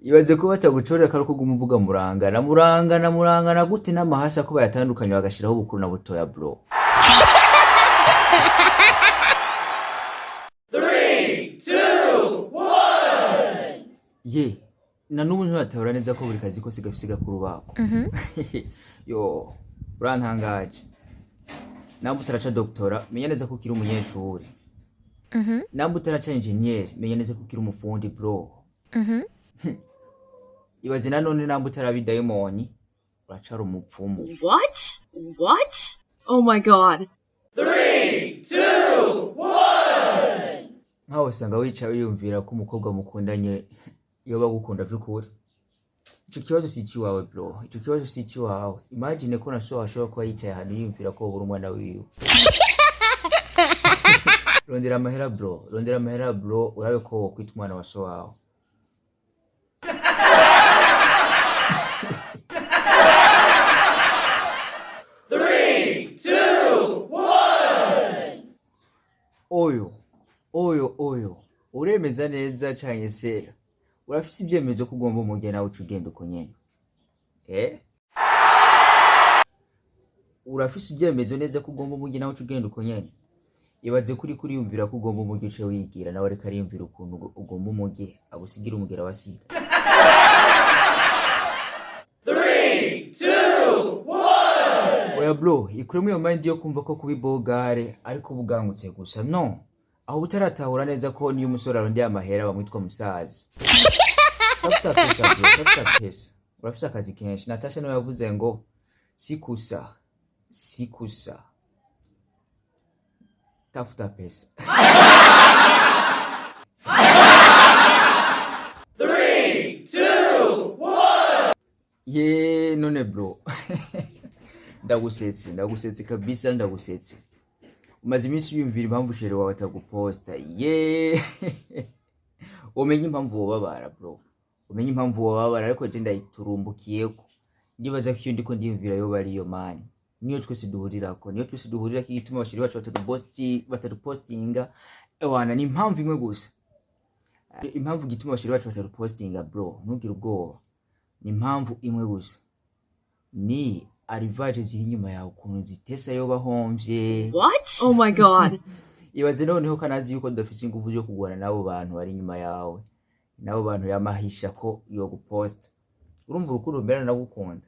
Ibaze ko batagucorera kari kuguma uvuga murangana gute n'amahasa ko bayatandukanye bagashiraho bukuru na butoya bro. 3, 2, 1. Ye, na nubu ntibatabura neza ko buri kazi kose gafisiga ku rubako. Yo, urantangaje. Namba utaraca doktora, menya neza ko ukiri umunyeshuri. Namba utaraca engineer, menya neza ko ukiri umufundi bro. Ibaze nanone namba utarabi daimoni, uracara umupfumu. What? Oh my god. 3, 2, 1. Nkaho usanga wicaye wiyumvira ko umukobwa mukundanye yoba gukunda vy'ukuri. Ico kibazo si ikiwawe bro, ico kibazo si ikiwawe. Imagine ko naso ashobora kuba yicaye ahantu yiyumvira ko buri umwana wiwe. Rondera amahera bro, urabe ko wokwita umwana wa so wawe. Oyo, uremeza neza canke se urafise ivyemezo ko ugomba umugeni nawe uca ugenda uko nyene? Urafise ivyemezo neza ko ugomba umugeni nawe uca ugenda uko nyene? Ibaze kuri yumvira ko ugomba umugeni uce wigira nawe ariko ariyumvira ukuntu ugomba umugeni agusigira umugera wasiga. 3, 2, 1. Oya bro, ikuremo iyo mind yo kumva ko kuba ibogare ariko bugangutse gusa. No. Aho utaratahura neza ko niyo umusore arondeye amahera bamwitwa musazi. Tafuta pesa bro, tafuta pesa. Urafise akazi kenshi. Natasha nawe yavuze ngo sikusa. Tafuta pesa. 3, 2, 1. Ye none bro. Ndagusetse kabisa ndagusetse. Umaze iminsi wiyumvira impamvu shere wawe ataguposta. Umenye impamvu wobabara bro. Umenye impamvu wobabara ariko je ndayiturumbukiyeko. Ndibaza ko iyo ndiko ndiyumvira yo bari yo man. Niyo twese duhurirako igituma abashiri bacu batadupostinga. Ewana ni impamvu imwe gusa. Impamvu gituma abashiri bacu batadupostinga bro, ntugire ubwoba. Ni impamvu imwe gusa. Ni arrivage ziri inyuma yawe ukuntu zitesa yo bahomvye. What? Oh my god. Ibaze noneho kanazi yuko dafise ingufu yo kugwana nabo bantu bari inyuma yawe. Nabo bantu yamahisha ko yo guposta. Urumva urukundo mbera nagukunda.